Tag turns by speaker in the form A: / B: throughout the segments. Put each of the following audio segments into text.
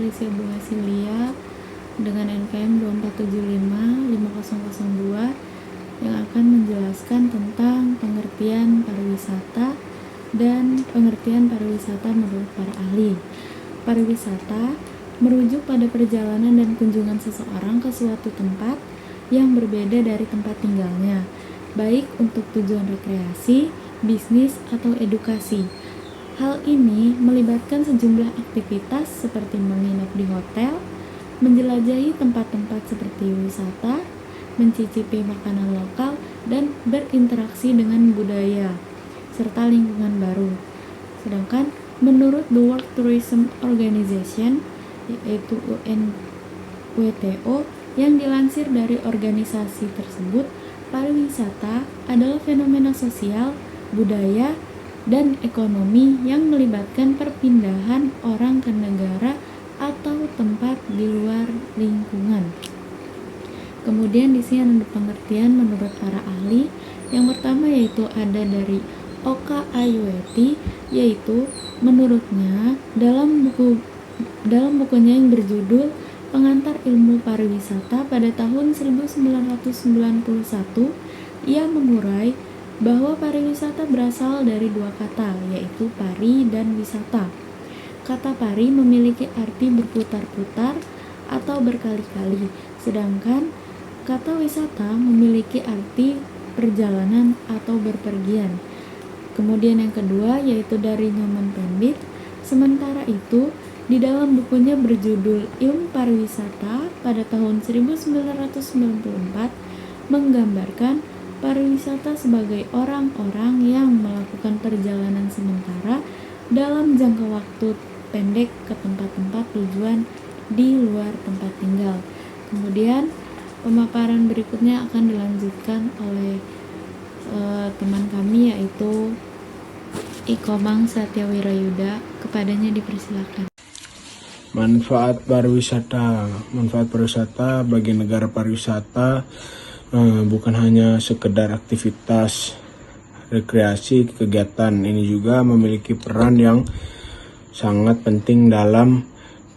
A: Emisi Obligasi LIA dengan NPM 2475-5002 yang akan menjelaskan tentang pengertian pariwisata dan pengertian pariwisata menurut para ahli. Pariwisata merujuk pada perjalanan dan kunjungan seseorang ke suatu tempat yang berbeda dari tempat tinggalnya, baik untuk tujuan rekreasi, bisnis, atau edukasi. Hal ini melibatkan sejumlah aktivitas seperti menginap di hotel, menjelajahi tempat-tempat seperti wisata, mencicipi makanan lokal, dan berinteraksi dengan budaya serta lingkungan baru. Sedangkan menurut The World Tourism Organization, yaitu UNWTO, yang dilansir dari organisasi tersebut, pariwisata adalah fenomena sosial, budaya, dan ekonomi yang melibatkan perpindahan orang ke negara atau tempat di luar lingkungan. Kemudian di sini ada pengertian menurut para ahli. Yang pertama yaitu ada dari Oka Ayueti, yaitu menurutnya dalam bukunya yang berjudul Pengantar Ilmu Pariwisata pada tahun 1991, ia mengurai bahwa pariwisata berasal dari dua kata, yaitu pari dan wisata. Kata pari memiliki arti berputar-putar atau berkali-kali, sedangkan kata wisata memiliki arti perjalanan atau berpergian. Kemudian yang kedua yaitu dari Nyoman Pembit. Sementara itu, di dalam bukunya berjudul Ilmu Pariwisata pada tahun 1994 menggambarkan pariwisata sebagai orang-orang yang melakukan perjalanan sementara dalam jangka waktu pendek ke tempat-tempat tujuan di luar tempat tinggal. Kemudian pemaparan berikutnya akan dilanjutkan oleh teman kami yaitu Ikomang Satyawirayuda. Kepadanya dipersilakan.
B: Manfaat pariwisata bagi negara pariwisata bukan hanya sekedar aktivitas rekreasi kegiatan, ini juga memiliki peran yang sangat penting dalam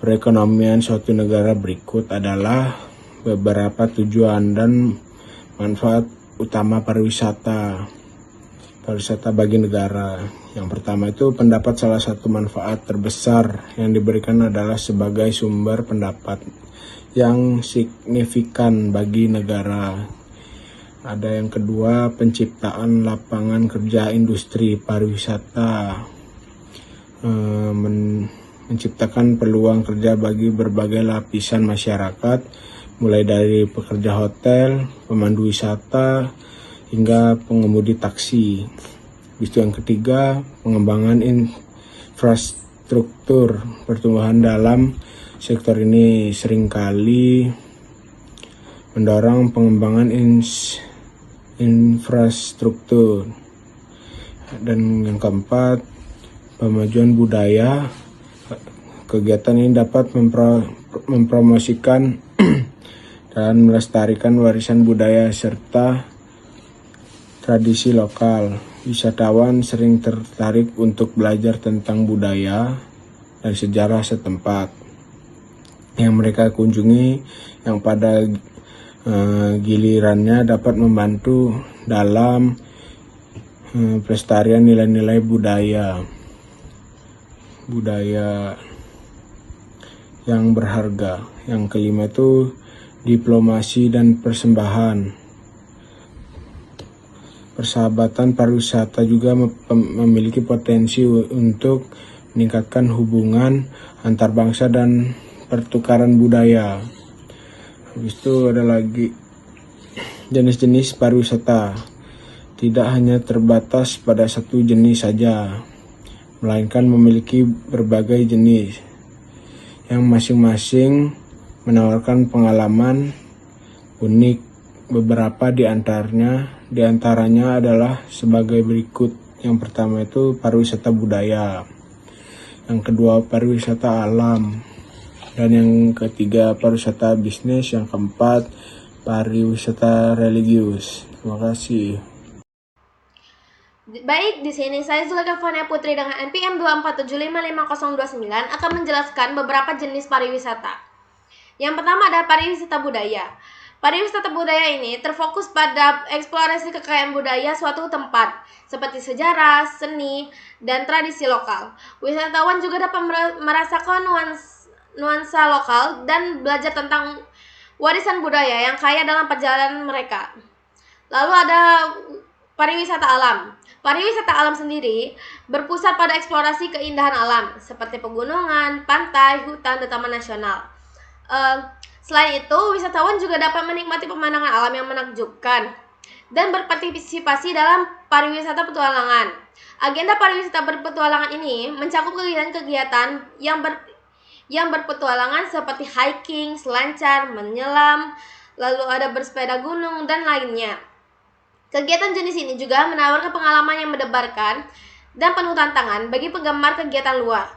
B: perekonomian suatu negara. Berikut adalah beberapa tujuan dan manfaat utama pariwisata bagi negara. Yang pertama itu pendapat salah satu manfaat terbesar yang diberikan adalah sebagai sumber pendapat yang signifikan bagi negara. Ada yang kedua, penciptaan lapangan kerja. Industri pariwisata menciptakan peluang kerja bagi berbagai lapisan masyarakat, mulai dari pekerja hotel, pemandu wisata, hingga pengemudi taksi. Itu yang ketiga, pengembangan infrastruktur. Pertumbuhan dalam sektor ini seringkali mendorong pengembangan infrastruktur. Dan yang keempat, pemajuan budaya. Kegiatan ini dapat mempromosikan dan melestarikan warisan budaya serta tradisi lokal. Wisatawan sering tertarik untuk belajar tentang budaya dan sejarah setempat yang mereka kunjungi, yang pada gilirannya dapat membantu dalam pelestarian nilai-nilai budaya yang berharga. Yang kelima itu diplomasi dan persembahan. Persahabatan pariwisata juga memiliki potensi untuk meningkatkan hubungan antar bangsa dan pertukaran budaya. Habis itu ada lagi jenis-jenis pariwisata. Tidak hanya terbatas pada satu jenis saja, melainkan memiliki berbagai jenis yang masing-masing menawarkan pengalaman unik. Beberapa di antaranya adalah sebagai berikut. Yang pertama itu pariwisata budaya, yang kedua pariwisata alam, dan yang ketiga pariwisata bisnis, yang keempat pariwisata religius. Terima kasih.
C: Baik, di sini saya Zulekha Fania Putri dengan NPM 247555029 akan menjelaskan beberapa jenis pariwisata. Yang pertama adalah pariwisata budaya. Pariwisata budaya ini terfokus pada eksplorasi kekayaan budaya suatu tempat, seperti sejarah, seni, dan tradisi lokal. Wisatawan juga dapat merasakan nuansa lokal dan belajar tentang warisan budaya yang kaya dalam perjalanan mereka. Lalu ada pariwisata alam. Pariwisata alam sendiri berpusat pada eksplorasi keindahan alam seperti pegunungan, pantai, hutan, dan taman nasional. Selain itu, wisatawan juga dapat menikmati pemandangan alam yang menakjubkan dan berpartisipasi dalam pariwisata petualangan. Agenda pariwisata berpetualangan ini mencakup kegiatan-kegiatan yang berpetualangan seperti hiking, selancar, menyelam, lalu ada bersepeda gunung, dan lainnya. Kegiatan jenis ini juga menawarkan pengalaman yang mendebarkan dan penuh tantangan bagi penggemar kegiatan luar.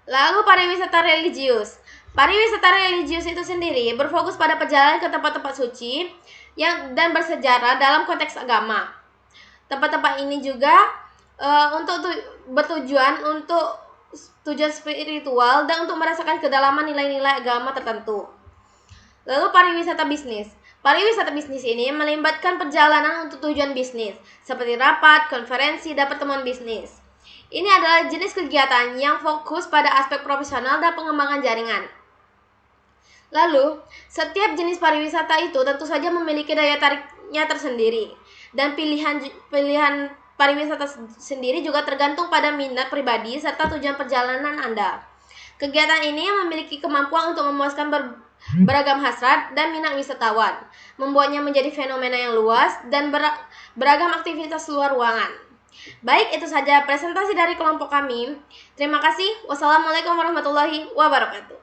C: Lalu pariwisata religius. Pariwisata religius itu sendiri berfokus pada perjalanan ke tempat-tempat suci dan bersejarah dalam konteks agama. Tempat-tempat ini juga bertujuan untuk tujuan spiritual dan untuk merasakan kedalaman nilai-nilai agama tertentu. Lalu pariwisata bisnis. Pariwisata bisnis ini melibatkan perjalanan untuk tujuan bisnis, seperti rapat, konferensi, dan pertemuan bisnis. Ini adalah jenis kegiatan yang fokus pada aspek profesional dan pengembangan jaringan. Lalu, setiap jenis pariwisata itu tentu saja memiliki daya tariknya tersendiri, dan pilihan pariwisata sendiri juga tergantung pada minat pribadi serta tujuan perjalanan Anda. Kegiatan ini memiliki kemampuan untuk memuaskan beragam hasrat dan minat wisatawan, membuatnya menjadi fenomena yang luas dan beragam aktivitas luar ruangan. Baik, itu saja presentasi dari kelompok kami. Terima kasih. Wassalamualaikum warahmatullahi wabarakatuh.